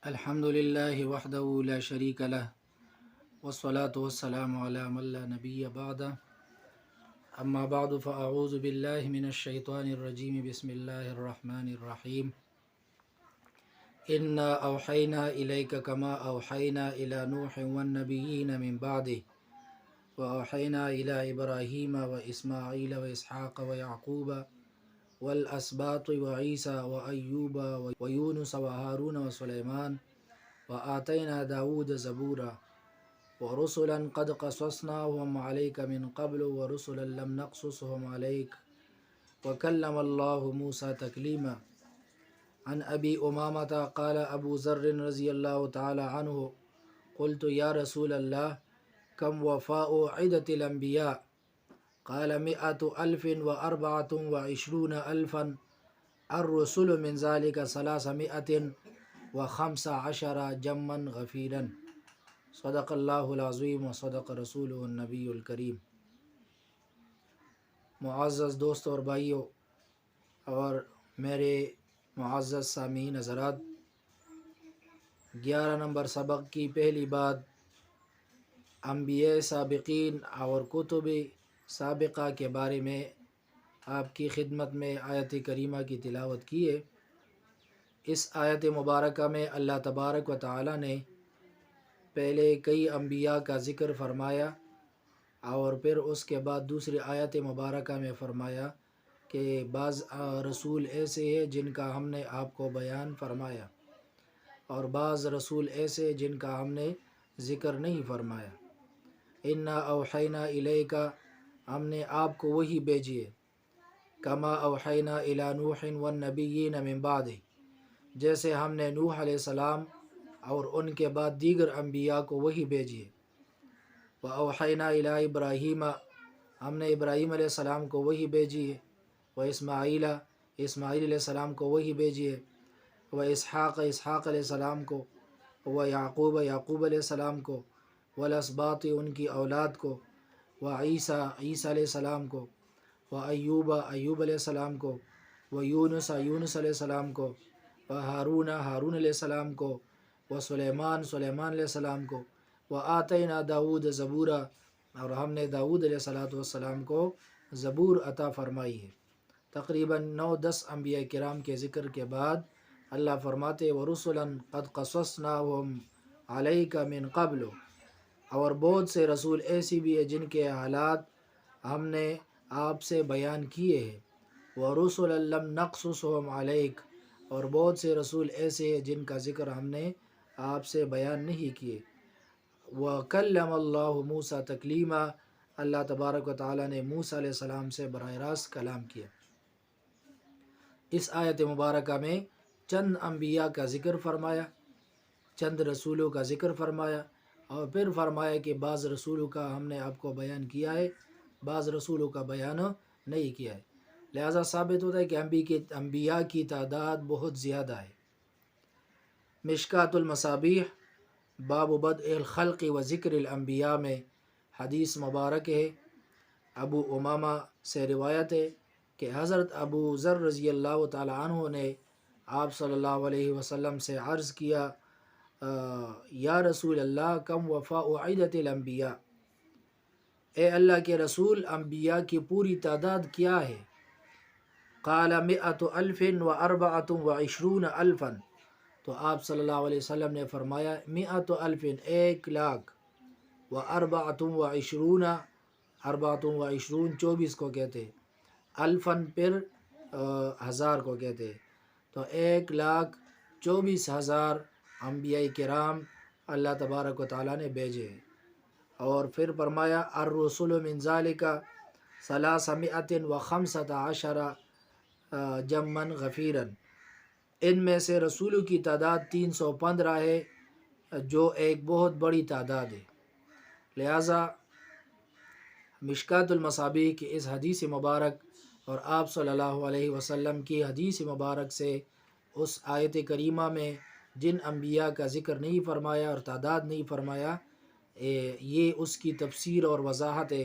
الحمد لله وحده لا شريك له والصلاة والسلام على من لا نبي بعده أما بعد فأعوذ بالله من الشيطان الرجيم بسم الله الرحمن الرحيم إنا أوحينا إليك كما أوحينا إلى نوح والنبيين من بعده وأوحينا إلى إبراهيم وإسماعيل وإسحاق ويعقوب والأسباط وعيسى وأيوب ويونس وهارون وسليمان وآتينا داود زبورا ورسلا قد قصصناهم عليك من قبل ورسلا لم نقصصهم عليك وكلم الله موسى تكليما. عن أبي أمامة قال أبو ذر رضي الله تعالى عنه قلت يا رسول الله كم وفاء عدة الأنبياء؟ قال 124,000 الرسل من ذلك 315 جما غفيرا. صدق اللہ العظیم و صدق رسولہ النبی الکریم۔ معزز دوستوں اور بھائیوں اور میرے معزز سامعین حضرات، 11 نمبر سبق کی پہلی بات انبیاء سابقین اور کتب سابقہ کے بارے میں آپ کی خدمت میں آیت کریمہ کی تلاوت کی ہے۔ اس آیت مبارکہ میں اللہ تبارک و تعالی نے پہلے کئی انبیاء کا ذکر فرمایا اور پھر اس کے بعد دوسری آیت مبارکہ میں فرمایا کہ بعض رسول ایسے ہیں جن کا ہم نے آپ کو بیان فرمایا اور بعض رسول ایسے جن کا ہم نے ذکر نہیں فرمایا۔ انا اوحینا الیک، ہم نے آپ کو وہی بھیجی ہے، کما اوحینا الی نوح والنبیین من بعدہ، جیسے ہم نے نوح علیہ السلام اور ان کے بعد دیگر انبیاء کو وہی بھیجی ہے۔ وَأَوْحَيْنَا إِلَىٰ إِبْرَاهِيمَ، ہم نے ابراہیم علیہ السلام کو وہی بھیجی ہے۔ وَإِسْمَاعِيلَ، اسماعیل علیہ السلام کو وہی بھیجی ہے۔ وَإِسْحَاقَ، اسحاق علیہ السلام کو۔ وَيَعْقُوبَ، یعقوب علیہ السلام کو۔ وَالْأَسْبَاطِ، ان کی اولاد کو۔ وَعِيسَى، عیسیٰ علیہ السلام کو۔ وَأَيُّوبَ، ایوب علیہ السلام کو۔ وَيُونُسَ، یونس علیہ السلام کو۔ وَهَارُونَ، ہارون علیہ السلام کو۔ وسلیمان، سلیمان علیہ السلام کو۔ وآتینا داود زبورا، اور ہم نے داود علیہ السلام کو زبور عطا فرمائی ہے۔ تقریباً 9-10 انبیاء کرام کے ذکر کے بعد اللہ فرماتے ورسلا قد قصصناہم علیک من قبل، اور بہت سے رسول ایسی بھی ہیں جن کے حالات ہم نے آپ سے بیان کیے ہیں۔ ورسلا لم نقصصہم علیک، اور بہت سے رسول ایسے ہیں جن کا ذکر ہم نے آپ سے بیان نہیں کیے۔ وَكَلَّمَ اللَّهُ مُوسَى تَكْلِيمًا، اللہ تبارک و تعالیٰ نے موسیٰ علیہ السلام سے براہ راست کلام کیا۔ اس آیت مبارکہ میں چند انبیاء کا ذکر فرمایا، چند رسولوں کا ذکر فرمایا، اور پھر فرمایا کہ بعض رسولوں کا ہم نے آپ کو بیان کیا ہے، بعض رسولوں کا بیان نہیں کیا ہے۔ لہذا ثابت ہوتا ہے کہ انبیاء کی تعداد بہت زیادہ ہے۔ مشکات المصابیح باب بدء الخلق و ذکر الانبیاء میں حدیث مبارک ہے، ابو امامہ سے روایت ہے کہ حضرت ابو ذر رضی اللہ تعالی عنہ نے آپ صلی اللہ علیہ وسلم سے عرض کیا یا رسول اللہ کم وفاء عدت الانبیاء، اے اللہ کے رسول انبیاء کی پوری تعداد کیا ہے؟ قال 100,024,000، تو آپ صلی اللہ علیہ وسلم نے فرمایا 100,000، 100,000، و24، 24 کو کہتے ہیں، الفن پھر ہزار کو کہتے ہیں، تو 1,24,000 انبیاء کرام اللہ تبارک و تعالیٰ نے بھیجے ہیں۔ اور پھر فرمایا الرسل من ذالک 315 جما غفیرا، ان میں سے رسولوں کی تعداد 315 ہے جو ایک بہت بڑی تعداد ہے۔ لہٰذا مشکات المصابیح کی اس حدیث مبارک اور آپ صلی اللہ علیہ وسلم کی حدیث مبارک سے اس آیت کریمہ میں جن انبیاء کا ذکر نہیں فرمایا اور تعداد نہیں فرمایا، یہ اس کی تفسیر اور وضاحت ہے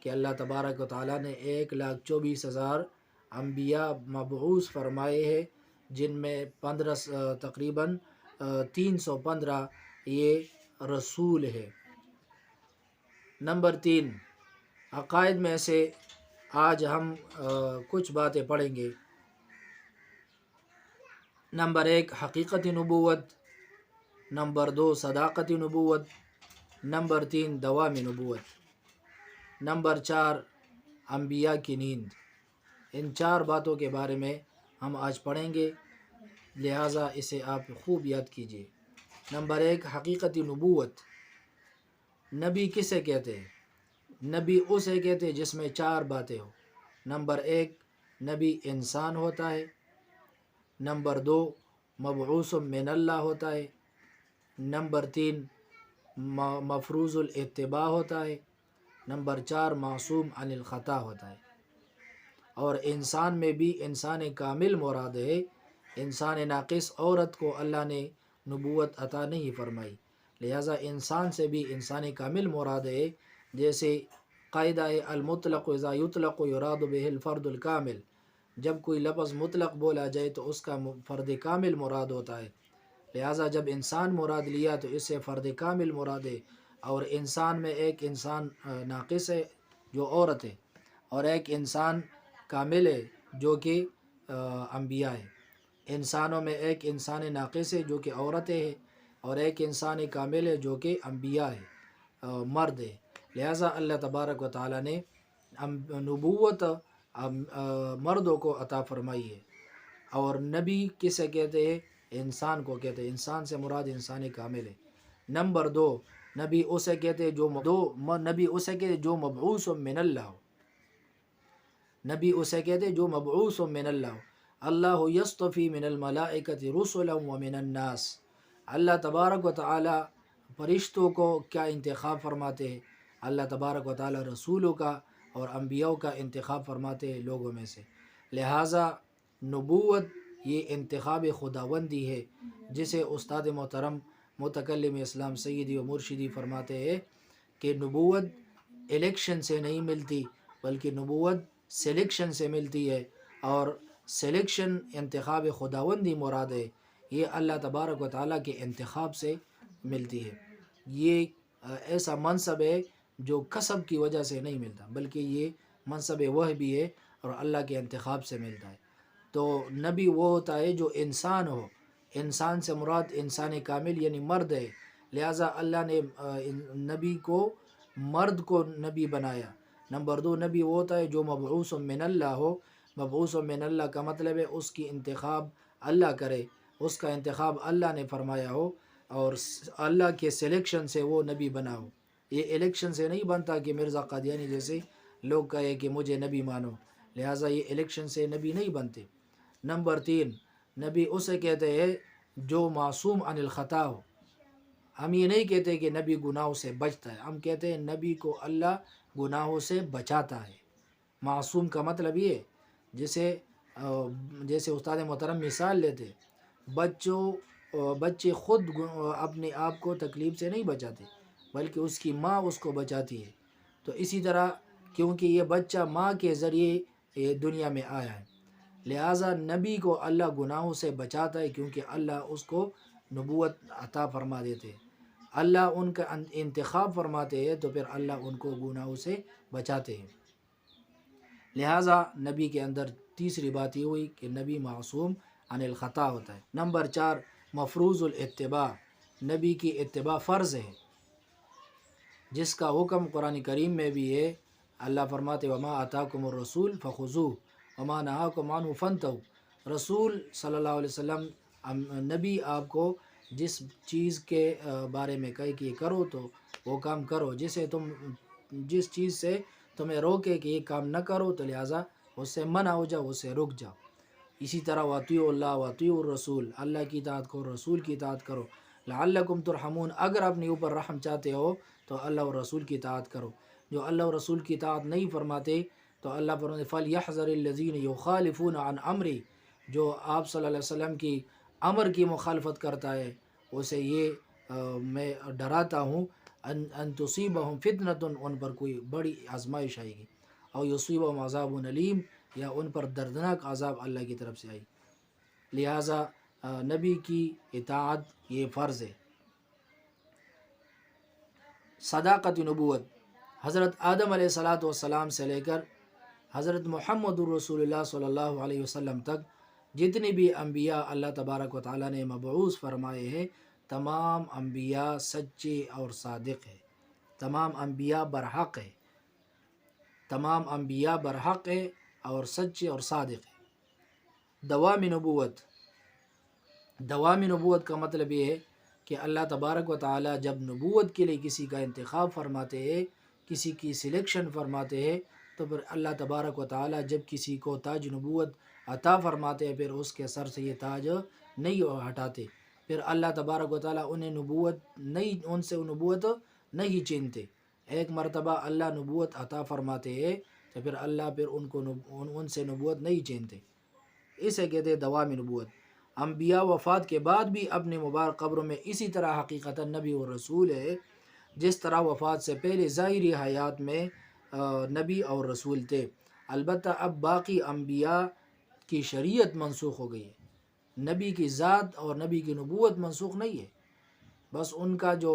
کہ اللہ تبارک و تعالیٰ نے 1,24,000 انبیاء مبعوث فرمائے ہیں، جن میں تقریباً 315 یہ رسول ہے۔ نمبر 3، عقائد میں سے آج ہم کچھ باتیں پڑھیں گے۔ نمبر 1، حقیقت نبوت۔ نمبر 2، صداقت نبوت۔ نمبر 3، دوام نبوت۔ نمبر 4، انبیاء کی نیند۔ ان 4 باتوں کے بارے میں ہم آج پڑھیں گے، لہٰذا اسے آپ خوب یاد کیجیے۔ نمبر 1، حقیقت نبوت۔ نبی کسے کہتے ہیں؟ نبی اسے کہتے ہیں جس میں 4 باتیں ہوں۔ نمبر 1، نبی انسان ہوتا ہے۔ نمبر 2، مبعوث من اللہ ہوتا ہے۔ نمبر 3، مفروض الاتباع ہوتا ہے۔ نمبر 4، معصوم عن الخطا ہوتا ہے۔ اور انسان میں بھی انسان کامل مراد ہے۔ انسان ناقص عورت کو اللہ نے نبوت عطا نہیں فرمائی، لہٰذا انسان سے بھی انسان کامل مراد ہے۔ جیسے قاعدہ المطلق اذا یطلق یراد بہ الفرد الکامل، جب کوئی لفظ مطلق بولا جائے تو اس کا فرد کامل مراد ہوتا ہے، لہٰذا جب انسان مراد لیا تو اس سے فرد کامل مراد ہے۔ اور انسان میں ایک انسان ناقص ہے جو عورت ہے، اور ایک انسان کامل ہے جو کہ انبیاء ہے۔ انسانوں میں ایک انسان ناقص ہے جو کہ عورت ہے، اور ایک انسان کامل ہے جو کہ انبیاء ہے، مرد ہے۔ لہٰذا اللہ تبارک و تعالیٰ نے نبوت مردوں کو عطا فرمائی ہے۔ اور نبی کسے کہتے ہیں؟ انسان کو کہتے ہیں۔ انسان سے مراد انسان کامل ہے۔ نمبر 2، نبی اسے کہتے ہیں جو مبعوث من اللہ ہو۔ نبی اسے کہتے ہیں جو مبعوث من اللہ ہو۔ اللہ یصطفی من الملائکۃ رسلا ومن الناس۔ اللہ تبارک و تعالیٰ فرشتوں کو کیا انتخاب فرماتے ہیں؟ اللہ تبارک و تعالیٰ رسولوں کا اور انبیاء کا انتخاب فرماتے ہیں لوگوں میں سے۔ لہٰذا نبوت یہ انتخاب خداوندی ہے، جسے استاد محترم متکلم اسلام سیدی و مرشدی فرماتے ہیں کہ نبوت الیکشن سے نہیں ملتی، بلکہ نبوت سلیکشن سے ملتی ہے، اور سلیکشن انتخاب خداوندی مراد ہے، یہ اللہ تبارک و تعالیٰ کے انتخاب سے ملتی ہے۔ یہ ایسا منصب ہے جو کسب کی وجہ سے نہیں ملتا، بلکہ یہ منصب وہبی ہے اور اللہ کے انتخاب سے ملتا ہے۔ تو نبی وہ ہوتا ہے جو انسان ہو۔ انسان سے مراد انسان کامل یعنی مرد ہے، لہٰذا اللہ نے نبی کو مرد کو نبی بنایا۔ نمبر 2، نبی وہ ہوتا ہے جو مبعوث من اللہ ہو۔ مبعوث من اللہ کا مطلب ہے اس کی انتخاب اللہ کرے، اس کا انتخاب اللہ نے فرمایا ہو، اور اللہ کے سلیکشن سے وہ نبی بنا ہو۔ یہ الیکشن سے نہیں بنتا کہ مرزا قادیانی جیسے لوگ کہے کہ مجھے نبی مانو، لہٰذا یہ الیکشن سے نبی نہیں بنتے۔ نمبر 3، نبی اسے کہتے ہیں جو معصوم عن الخطا ہو۔ ہم یہ نہیں کہتے کہ نبی گناہوں سے بچتا ہے، ہم کہتے ہیں نبی کو اللہ گناہوں سے بچاتا ہے۔ معصوم کا مطلب یہ ہے، جیسے استاد محترم مثال لیتے، بچے خود اپنے آپ کو تکلیف سے نہیں بچاتے، بلکہ اس کی ماں اس کو بچاتی ہے۔ تو اسی طرح کیونکہ یہ بچہ ماں کے ذریعے یہ دنیا میں آیا ہے، لہٰذا نبی کو اللہ گناہوں سے بچاتا ہے، کیونکہ اللہ اس کو نبوت عطا فرما دیتے ہیں۔ اللہ ان کا انتخاب فرماتے ہیں تو پھر اللہ ان کو گناہوں سے بچاتے ہیں۔ لہٰذا نبی کے اندر تیسری بات یہ ہوئی کہ نبی معصوم عن الخطا ہوتا ہے۔ نمبر 4، مفروض الاتباع۔ نبی کی اتباع فرض ہے، جس کا حکم قرآن کریم میں بھی ہے۔ اللہ فرماتے وما آتاکم الرسول فخذوہ وما نہاکم عنہ فانتہوا۔ رسول صلی اللہ علیہ وسلم نبی آپ کو جس چیز کے بارے میں کہے کہ یہ کرو تو وہ کام کرو، جس چیز سے تمہیں روکے کہ یہ کام نہ کرو تو لہٰذا اس سے منع ہو جاؤ، اس سے رک جاؤ۔ اسی طرح واطیعوا اللہ واطیعوا الرسول، اللہ کی اطاعت کرو، رسول کی اطاعت کرو، لعلکم ترحمون، اگر اپنے اوپر رحم چاہتے ہو تو اللہ اور رسول کی اطاعت کرو۔ جو اللہ اور رسول کی اطاعت نہیں فرماتے تو اللہ فرماتے فَلْيَحْذَرِ الَّذِينَ يُخَالِفُونَ عَنْ أَمْرِهِ، جو آپ صلی اللہ علیہ وسلم کی امر کی مخالفت کرتا ہے، اسے یہ میں ڈراتا ہوں ان تصیبہم فتنۃ، ان پر کوئی بڑی آزمائش آئے گی، اور یصیبہم عذاب علیم، یا ان پر دردناک عذاب اللہ کی طرف سے آئی۔ لہٰذا نبی کی اطاعت یہ فرض ہے۔ صداقت نبوت، حضرت آدم علیہ السلام سے لے کر حضرت محمد الرسول اللہ صلی اللہ علیہ وسلم تک جتنی بھی انبیاء اللہ تبارک و تعالیٰ نے مبعوث فرمائے ہیں، تمام انبیاء سچے اور صادق ہیں، تمام انبیاء برحق ہیں، تمام انبیاء برحق ہیں اور سچے اور صادق ہیں۔ دوام نبوت، دوام نبوت کا مطلب یہ ہے کہ اللہ تبارک و تعالیٰ جب نبوت کے لیے کسی کا انتخاب فرماتے ہیں، کسی کی سلیکشن فرماتے ہیں، تو پھر اللہ تبارک و تعالیٰ جب کسی کو تاج نبوت عطا فرماتے ہیں، پھر اس کے سر سے یہ تاج نہیں ہٹاتے، پھر اللہ تبارک و تعالیٰ ان سے نبوت نہیں چھینتے۔ ایک مرتبہ اللہ نبوت عطا فرماتے ہیں تو پھر اللہ ان سے نبوت نہیں چھینتے، اسے کہتے ہیں دوام نبوت۔ انبیاء وفات کے بعد بھی اپنے مبارک قبروں میں اسی طرح حقیقتاً نبی و رسول ہے، جس طرح وفات سے پہلے ظاہری حیات میں نبی اور رسول تھے۔ البتہ اب باقی انبیاء کی شریعت منسوخ ہو گئی ہے، نبی کی ذات اور نبی کی نبوت منسوخ نہیں ہے، بس ان کا جو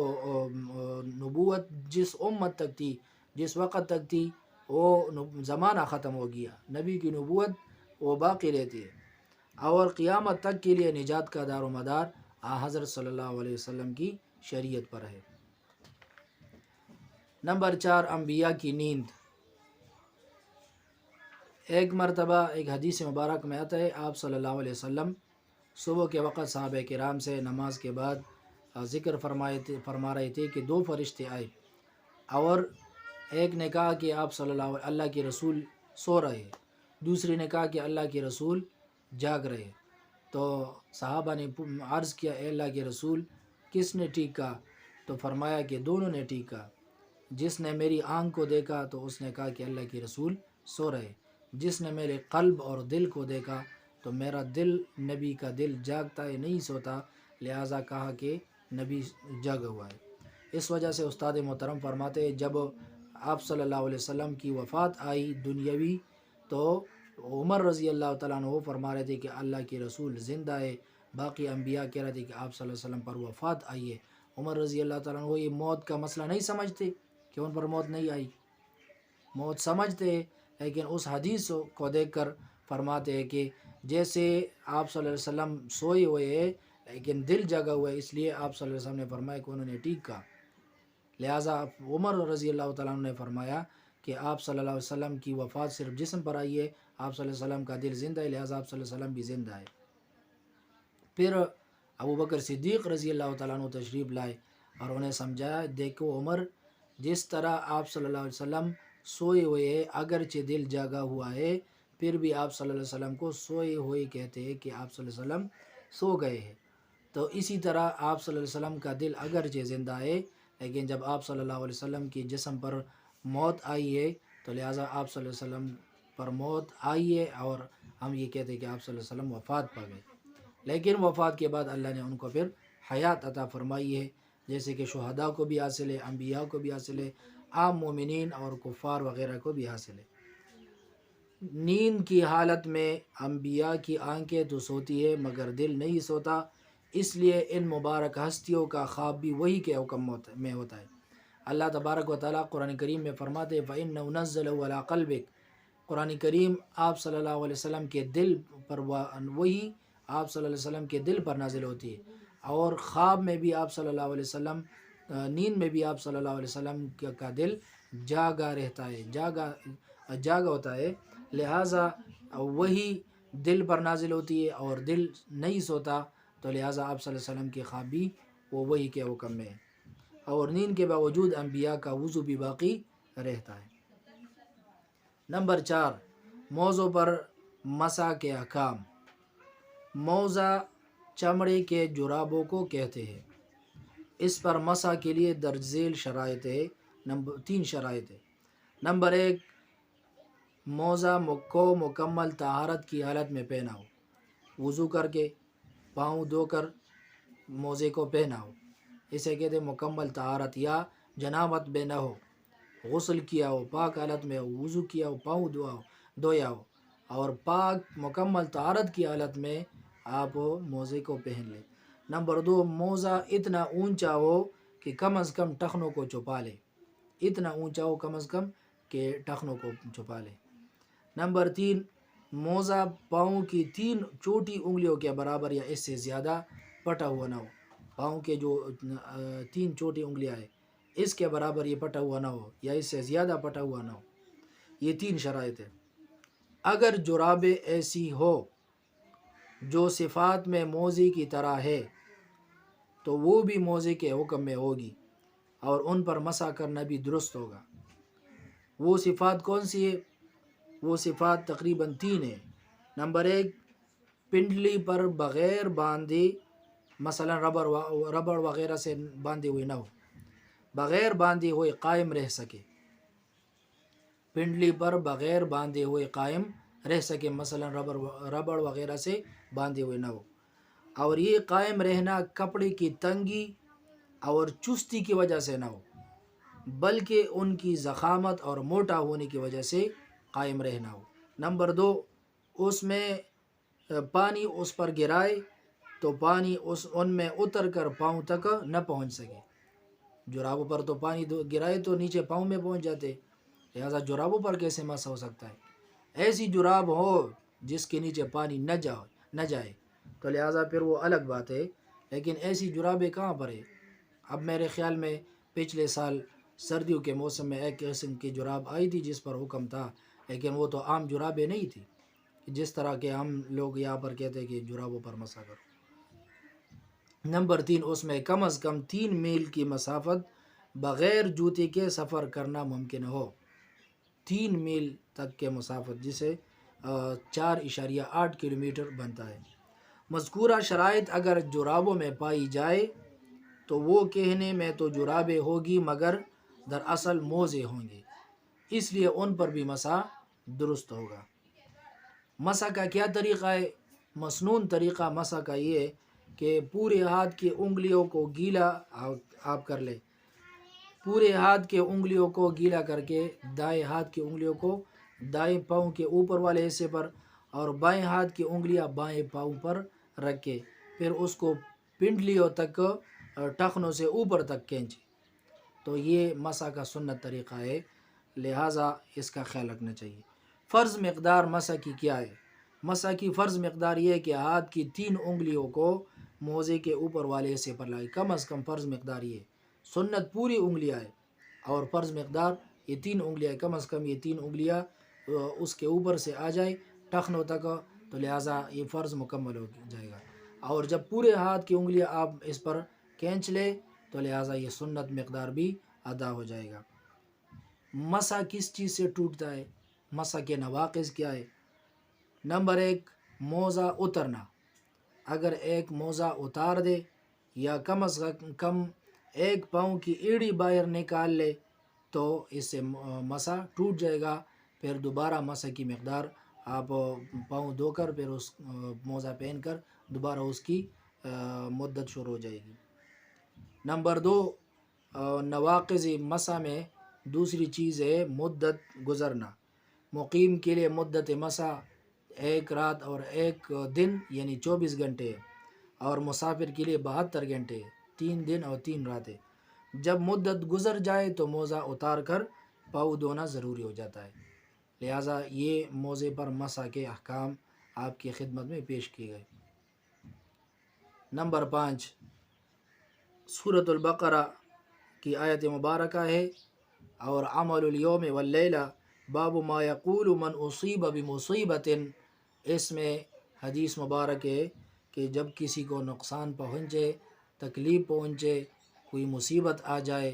نبوت جس امت تک تھی، جس وقت تک تھی، وہ زمانہ ختم ہو گیا، نبی کی نبوت وہ باقی رہتی ہے، اور قیامت تک کے لیے نجات کا دار و مدار حضرت صلی اللہ علیہ وسلم کی شریعت پر ہے۔ نمبر 4، انبیاء کی نیند۔ ایک مرتبہ ایک حدیث مبارک میں آتا ہے، آپ صلی اللہ علیہ وسلم صبح کے وقت صحابہ کرام سے نماز کے بعد ذکر فرما رہے تھے کہ 2 فرشتے آئے، اور ایک نے کہا کہ آپ صلی اللہ کے رسول سو رہے ہیں، دوسری نے کہا کہ اللہ کے رسول جاگ رہے ہیں۔ تو صحابہ نے عرض کیا، اے اللہ کے رسول کس نے ٹھیک کہا؟ تو فرمایا کہ دونوں نے ٹھیک کہا، جس نے میری آنکھ کو دیکھا تو اس نے کہا کہ اللہ کے رسول سو رہے، جس نے میرے قلب اور دل کو دیکھا تو میرا دل، نبی کا دل جاگتا ہے نہیں سوتا، لہٰذا کہا کہ نبی جاگا ہوا ہے۔ اس وجہ سے استاد محترم فرماتے ہیں، جب آپ صلی اللہ علیہ وسلم کی وفات آئی دنیاوی، تو عمر رضی اللہ تعالیٰ عنہ فرما رہے تھے کہ اللہ کے رسول زندہ ہے، باقی انبیاء کہہ رہے تھے کہ آپ صلی اللہ علیہ وسلم پر وفات آئی ہے۔ عمر رضی اللہ تعالیٰ عنہ یہ موت کا مسئلہ نہیں سمجھتے کہ ان پر موت نہیں آئی، موت سمجھتے ہیں، لیکن اس حدیث کو دیکھ کر فرماتے ہیں کہ جیسے آپ صلی اللہ علیہ وسلم سوئے ہوئے ہیں لیکن دل جگا ہوا ہے، اس لیے آپ صلی اللہ علیہ وسلم نے فرمایا کہ انہوں نے ٹھیک کہا۔ لہٰذا عمر رضی اللہ تعالیٰ عنہ نے فرمایا کہ آپ صلی اللہ علیہ وسلم کی وفات صرف جسم پر آئی ہے، آپ صلی اللہ علیہ وسلم کا دل زندہ ہے، لہٰذا آپ صلی اللہ علیہ وسلم بھی زندہ ہے۔ پھر ابو بکر صدیق رضی اللہ تعالیٰ عنہ تشریف لائے اور انہیں سمجھایا، دیکھو عمر، جس طرح آپ صلی اللہ علیہ وسلم سوئے ہوئے ہیں، اگرچہ دل جاگا ہوا ہے، پھر بھی آپ صلی اللہ علیہ وسلم کو سوئے ہوئے کہتے ہیں کہ آپ صلی اللہ علیہ وسلم سو گئے ہیں۔ تو اسی طرح آپ صلی اللہ علیہ وسلم کا دل اگرچہ زندہ ہے، لیکن جب آپ صلی اللہ علیہ وسلم کی جسم پر موت آئی ہے تو لہٰذا آپ صلی اللہ علیہ وسلم پر موت آئی ہے، اور ہم یہ کہتے ہیں کہ آپ صلی اللہ علیہ وسلم وفات پا گئے، لیکن وفات کے بعد اللہ نے ان کو پھر حیات عطا فرمائی ہے، جیسے کہ شہداء کو بھی حاصل ہے، انبیاء کو بھی حاصل ہے، عام مومنین اور کفار وغیرہ کو بھی حاصل ہے۔ نیند کی حالت میں انبیاء کی آنکھیں تو سوتی ہے مگر دل نہیں سوتا، اس لیے ان مبارک ہستیوں کا خواب بھی وہی کے حکم میں ہوتا ہے۔ اللہ تبارک و تعالیٰ قرآن کریم میں فرماتے ہیں فَإِنَّهُ نَزَّلَهُ عَلَىٰ قَلْبِكَ، قرآن کریم آپ صلی اللہ علیہ وسلم کے دل پر وہی آپ صلی اللہ علیہ وسلم کے دل پر نازل ہوتی ہے، اور خواب میں بھی آپ صلی اللہ علیہ وسلم، نیند میں بھی آپ صلی اللہ علیہ وسلم کا دل جاگا رہتا ہے، جاگا ہوتا ہے، لہٰذا وہی دل پر نازل ہوتی ہے اور دل نہیں سوتا، تو لہٰذا آپ صلی اللہ علیہ وسلم کے خواب بھی وہ وہی کے حکم میں ہے، اور نیند کے باوجود انبیاء کا وضو بھی باقی رہتا ہے۔ نمبر 4، موضوع پر مسح کے احکام۔ موزہ چمڑے کے جرابوں کو کہتے ہیں، اس پر مسح کے لیے درج ذیل شرائط ہے، 3 شرائط ہے۔ نمبر 1، موزہ کو مکمل طہارت کی حالت میں پہنا ہو، وضو کر کے پاؤں دھو کر موزے کو پہنا ہو، اسے کہتے ہیں مکمل طہارت، یا جنابت میں نہ ہو، غسل کیا ہو، پاک حالت میں ہو، وضو کیا ہو، پاؤں دھویا ہو، اور پاک مکمل طہارت کی حالت میں آپ موزے کو پہن لیں۔ نمبر 2، موزہ اتنا اونچا ہو کہ کم از کم ٹخنوں کو چھپا لے، اتنا اونچا ہو کم از کم کہ ٹخنوں کو چھپا لے۔ نمبر 3، موزہ پاؤں کی 3 چھوٹی انگلیوں کے برابر یا اس سے زیادہ پٹا ہوا نہ ہو، پاؤں کے جو 3 چھوٹی انگلیاں ہیں اس کے برابر یہ پٹا ہوا نہ ہو یا اس سے زیادہ پٹا ہوا نہ ہو۔ یہ 3 شرائط ہے۔ اگر جرابیں ایسی ہو جو صفات میں موزے کی طرح ہے تو وہ بھی موزے کے حکم میں ہوگی اور ان پر مسح کرنا بھی درست ہوگا۔ وہ صفات کون سی ہے؟ وہ صفات تقریباً 3 ہیں۔ نمبر 1، پنڈلی پر بغیر باندھے، مثلا ربڑ وغیرہ سے باندھے ہوئے نہ ہو، بغیر باندھے ہوئے قائم رہ سکے، پنڈلی پر بغیر باندھے ہوئے قائم رہ سکے، مثلا ربڑ وغیرہ سے باندھے ہوئے نہ ہو، اور یہ قائم رہنا کپڑے کی تنگی اور چستی کی وجہ سے نہ ہو بلکہ ان کی ضخامت اور موٹا ہونے کی وجہ سے قائم رہنا ہو۔ نمبر 2، اس میں پانی اس پر گرائے تو پانی ان میں اتر کر پاؤں تک نہ پہنچ سکے۔ جرابوں پر تو پانی گرائے تو نیچے پاؤں میں پہنچ جاتے، لہذا جرابوں پر کیسے مسح ہو سکتا ہے؟ ایسی جراب ہو جس کے نیچے پانی نہ جائے تو لہٰذا پھر وہ الگ بات ہے، لیکن ایسی جرابیں کہاں پر ہے؟ اب میرے خیال میں پچھلے سال سردیوں کے موسم میں ایک قسم کی جراب آئی تھی جس پر حکم تھا، لیکن وہ تو عام جرابیں نہیں تھی جس طرح کے ہم لوگ یہاں پر کہتے ہیں کہ جرابوں پر مسح کرو۔ نمبر 3، اس میں کم از کم 3 میل کی مسافت بغیر جوتے کے سفر کرنا ممکن ہو، 3 میل تک کے مسافت جسے 4.8 کلومیٹر بنتا ہے۔ مذکورہ شرائط اگر جرابوں میں پائی جائے تو وہ کہنے میں تو جرابیں ہوگی مگر دراصل موزے ہوں گے، اس لیے ان پر بھی مسح درست ہوگا۔ مسح کا کیا طریقہ ہے؟ مسنون طریقہ مسح کا یہ ہے کہ پورے ہاتھ کی انگلیوں کو گیلا آپ کر لیں، پورے ہاتھ کے انگلیوں کو گیلا کر کے دائیں ہاتھ کی انگلیوں کو دائیں پاؤں کے اوپر والے حصے پر اور بائیں ہاتھ کی انگلیاں بائیں پاؤں پر رکھ کے پھر اس کو پنڈلیوں تک ٹخنوں سے اوپر تک کھینچیں، تو یہ مسح کا سنت طریقہ ہے، لہٰذا اس کا خیال رکھنا چاہیے۔ فرض مقدار مسح کی کیا ہے؟ مسح کی فرض مقدار یہ ہے کہ ہاتھ کی 3 انگلیوں کو موزے کے اوپر والے حصے پر لائے، کم از کم فرض مقدار یہ ہے۔ سنت پوری انگلیاں ہے اور فرض مقدار یہ 3 انگلیاں ہے، کم از کم یہ 3 انگلیاں اس کے اوپر سے آ جائے ٹخنوں تک، تو لہٰذا یہ فرض مکمل ہو جائے گا، اور جب پورے ہاتھ کی انگلیاں آپ اس پر کھینچ لے تو لہٰذا یہ سنت مقدار بھی ادا ہو جائے گا۔ مسح کس چیز سے ٹوٹتا ہے؟ مسح کے نواقض کیا ہے؟ نمبر 1، موزہ اترنا، اگر ایک موزہ اتار دے یا کم از کم ایک پاؤں کی ایڑی باہر نکال لے تو اس سے مسح ٹوٹ جائے گا، پھر دوبارہ مسح کی مقدار آپ پاؤں دھو کر پھر اس موزہ پہن کر دوبارہ اس کی مدت شروع ہو جائے گی۔ نمبر 2، نواقض مسح میں دوسری چیز ہے مدت گزرنا۔ مقیم کے لیے مدت مسح 1 رات اور 1 دن یعنی 24 گھنٹے ہے، اور مسافر کے لیے 72 گھنٹے، 3 دن اور 3 راتیں۔ جب مدت گزر جائے تو موزہ اتار کر پاؤں دھونا ضروری ہو جاتا ہے، لہٰذا یہ موزے پر مسح کے احکام آپ کی خدمت میں پیش کیے گئے۔ نمبر 5، سورۃ البقرہ کی آیت مبارکہ ہے، اور عمل الیوم واللیلہ باب ما یقول من اصیب بمصیبت، اس میں حدیث مبارک ہے کہ جب کسی کو نقصان پہنچے، تکلیف پہنچے، کوئی مصیبت آ جائے،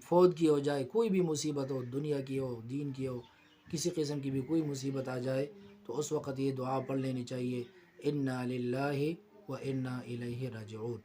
فوت کی ہو جائے، کوئی بھی مصیبت ہو، دنیا کی ہو، دین کی ہو، کسی قسم کی بھی کوئی مصیبت آ جائے تو اس وقت یہ دعا پڑھ لینی چاہیے، انا للہ و انا الیہ راجعون۔